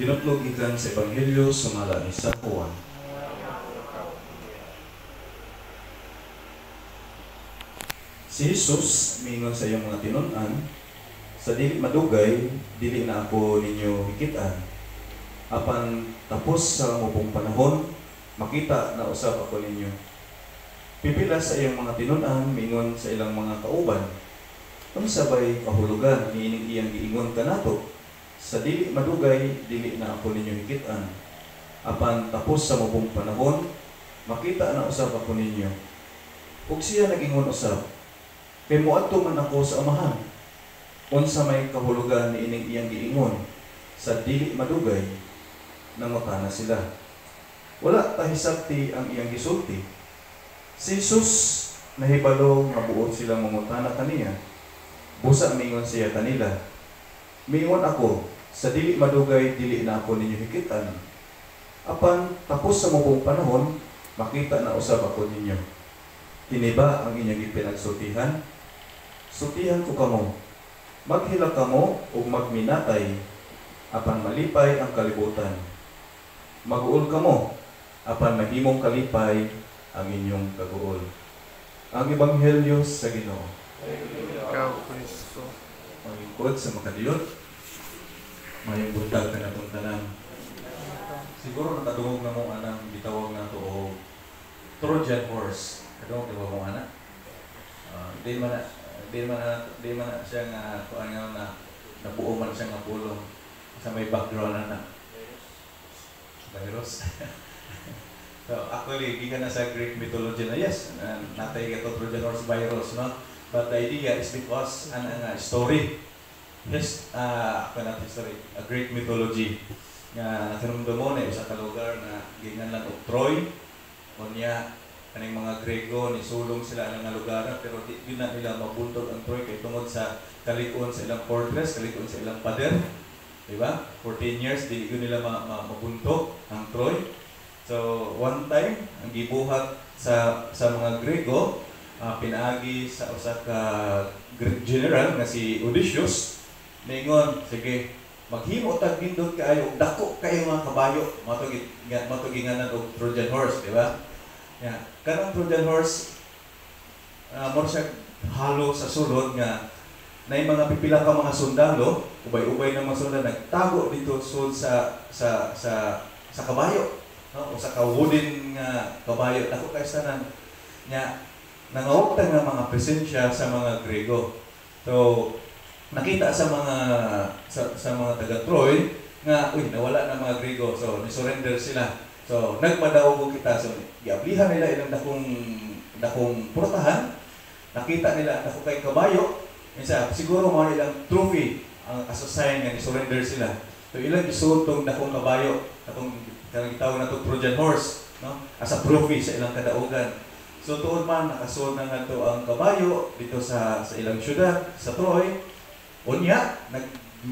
Tinutlog ikan sa Ebanghelyo sumala ni San Juan. Si Jesus mingon sa iyong mga tinun-an, sa dili madugay, dili na ako ninyo hikitan. Apan tapos sa mubong panahon, makita na usab ako ninyo. Pipila sa iyong mga tinun-an, mingon sa ilang mga kauban, unsa bay kahulugan niining iyang giingon kanato? Sa dili madugay, dili na ako ninyo hikitan. Apan tapos sa mubong panahon, makita na usab ako ninyo. Ug siya nagingon usab, kay moadto man ako sa amahan. Unsa may kahulugan niining iyang giingon? Sa dili madugay, nangutana sila. Wala tahisabti ang iyang gisulti. Si Jesus nahibalo nga buot silang mangutana kaniya. Busa mingon siya kanila, mingon ako, sa dili madugay, dili na ako ninyo hikitan. Apan tapos sa mubong panahon, makita na usab ako ninyo. Kini ba ang inyong ipinagsultihan? Sultihan ko kamo, maghila kamo ug magminatay, apan malipay ang kalibutan. Mag-uol kamo, apan mahimong kalipay ang inyong kaguol. Ang Ebanghelyo sa Ginoo. Ikaw, Kristo. Mangingkod sa makadiyot, mayong buntag ka na itong tanan. Siguro nakadungog na mong anang bitawag na ito o Trojan horse. Kadungog na ba mong anak? Di man na siya nga kuan nga na nabuo man siya nga pulong sa may background na virus. So actually, gikan na sa Greek mythology na yes, natay ka Trojan horse virus, no? But the idea is because ang story, yes, story, a Greek mythology nga sinumdumon ay usa ka lugar na ginganlan og Troy. Unya kaning mga Grego ni sulong sila ang nga lugar pero di na nila mabuntog ang Troy kay tungod sa kalikon sa ilang fortress, kalikon sa ilang pader, di ba? 14 years di nila mabuntog ang Troy. So one time ang gibuhat sa mga Grego, pinaagi sa usa ka Greek general nga si Odysseus, ningon, sige, maghimo tag nindot kaayo, dako kayo mga kabayo, matuginganan og Trojan horse, di ba? Yeah. Karang Trojan horse, mo siya halo sa sulod nga na mga pipila ka mga sundalo, ubay-ubay ng mga sundalo nagtago dito sulod sa kabayo, no? O sa wooden nga kabayo, dako kay sanan nya nangawagtang nga mga presensya sa mga Grego. So nakita sa mga taga Troy nga nawala na mga Grego, so ni-surrender sila. So nagmadaog kita, so giablihan nila ilang dakong portahan. Nakita nila dako kay kabayo, minsa siguro mo ilang trophy ang assign nga ni-surrender sila. So ilang isuot tong dakong kabayo, atong gitawag na to Trojan horse, no? As a trophy sa ilang kadaugan. So tuon man nakasuot na nga to ang kabayo dito sa ilang syudad, sa Troy. Unya,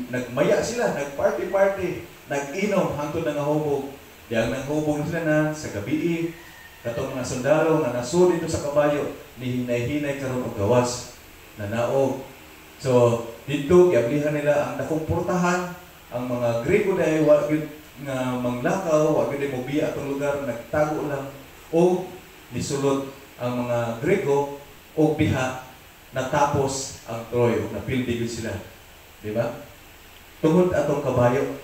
nagmaya sila, nagparty-party, nag-inom hangtod nga hubog. Diyang nanghubog sila na sa gabi, katong mga sundalo nga nasud dito sa kabayo, nihinay-hinay karon og gawas, nanaog. So dito giablihan nila ang dakong portahan, ang mga Grego dai wa gyud nga manglakaw, wa gyud mobiya atong lugar, nagtago lang o nisulod ang mga Grego o biha natapos ang Troy o napildi gyud sila, di ba? Tungod atong kabayo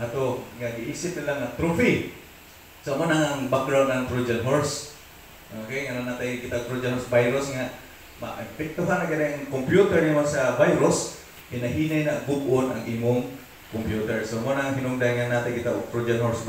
ato nga giisip nila nga trophy. So man ang background ng Trojan horse. Okay, nga natay kita Trojan horse virus nga maepektuhan na gani ang computer nimo sa virus, hinahinay na bug-on ang imong computer. So mo nang hinungdayan natin kita og Trojan horse virus.